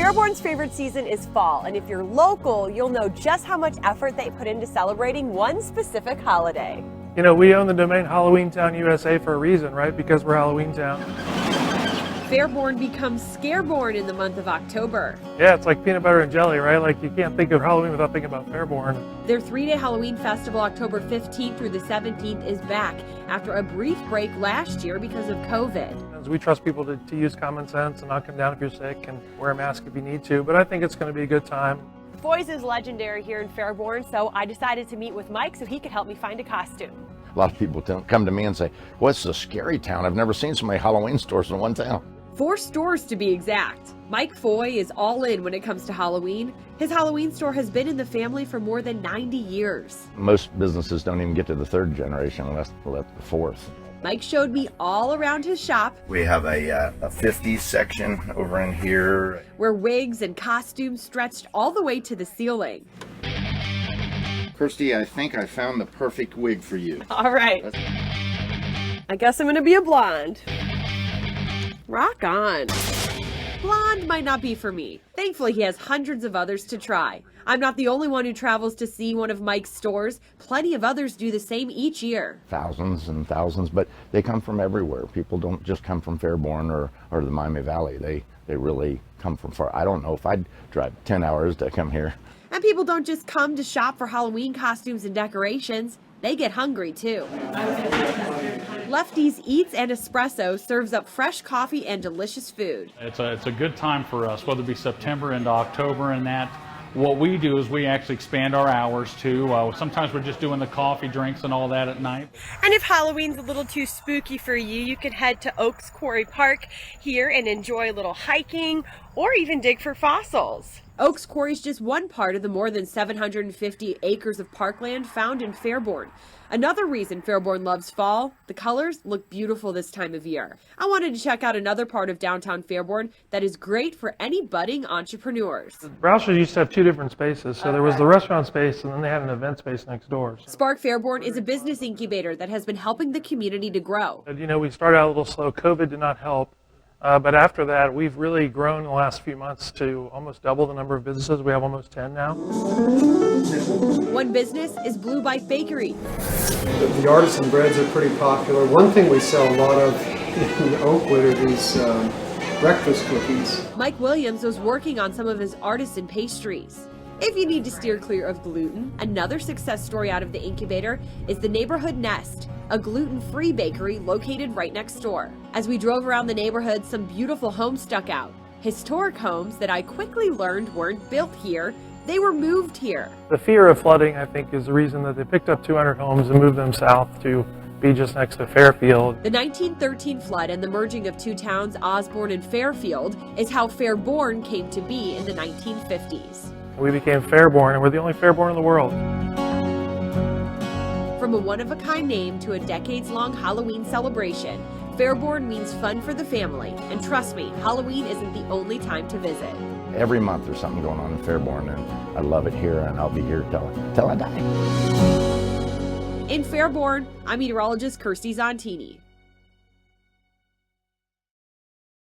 Fairborn's favorite season is fall, and if you're local, you'll know just how much effort they put into celebrating one specific holiday. You know, we own the domain Halloween Town USA for a reason, right? Because we're Halloween Town. Fairborn becomes Scareborn in the month of October. Yeah, it's like peanut butter and jelly, right? Like you can't think of Halloween without thinking about Fairborn. Their 3-day Halloween festival, October 15th through the 17th, is back after a brief break last year because of COVID. We trust people to use common sense and not come down if you're sick and wear a mask if you need to, but I think it's going to be a good time. FAIRBOAN is legendary here in Fairborn, so I decided to meet with Mike so he could help me find a costume. A lot of people come to me and say, what's a scary town? I've never seen so many Halloween stores in one town. 4 stores to be exact. Mike Foy is all in when it comes to Halloween. His Halloween store has been in the family for more than 90 years. Most businesses don't even get to the 3rd generation unless the 4th. Mike showed me all around his shop. We have a 50s section over in here, where wigs and costumes stretched all the way to the ceiling. Kirsty, I think I found the perfect wig for you. All right. I guess I'm gonna be a blonde. Rock on. Blonde might not be for me. Thankfully, he has hundreds of others to try. I'm not the only one who travels to see one of Mike's stores. Plenty of others do the same each year. Thousands and thousands, but they come from everywhere. People don't just come from Fairborn or the Miami Valley. They really come from far. I don't know if I'd drive 10 hours to come here. And people don't just come to shop for Halloween costumes and decorations. They get hungry too. LEFTY'S Eats and Espresso serves up fresh coffee and delicious food. It's a good time for us, whether it be September into October and that. What we do is we actually expand our hours too. Sometimes we're just doing the coffee, drinks, and all that at night. And if Halloween's a little too spooky for you, you can head to Oaks Quarry Park here and enjoy a little hiking or even dig for fossils. Oaks Quarry is just one part of the more than 750 acres of parkland found in Fairborn. Another reason Fairborn loves fall, the colors look beautiful this time of year. I wanted to check out another part of downtown Fairborn that is great for any budding entrepreneurs. Roush's used to have 2 different spaces, so there was the restaurant space and then they had an event space next door. Spark Fairborn is a business incubator that has been helping the community to grow. You know, we started out a little slow. COVID did not help. But after that, we've really grown in the last few months to almost double the number of businesses. We have almost 10 now. One business is Blue Bite Bakery. The artisan breads are pretty popular. One thing we sell a lot of in Oakwood are these breakfast cookies. Mike Williams was working on some of his artisan pastries. If you need to steer clear of gluten, another success story out of the incubator is the Neighborhood Nest, a gluten-free bakery located right next door. As we drove around the neighborhood, some beautiful homes stuck out. Historic homes that I quickly learned weren't built here, they were moved here. The fear of flooding, I think, is the reason that they picked up 200 homes and moved them south to be just next to Fairfield. The 1913 flood and the merging of 2 towns, Osborne and Fairfield, is how Fairborn came to be in the 1950s. We became Fairborn, and we're the only Fairborn in the world. From a one-of-a-kind name to a decades-long Halloween celebration, Fairborn means fun for the family. And trust me, Halloween isn't the only time to visit. Every month there's something going on in Fairborn, and I love it here, and I'll be here till I die. In Fairborn, I'm meteorologist Kirsty Zontini.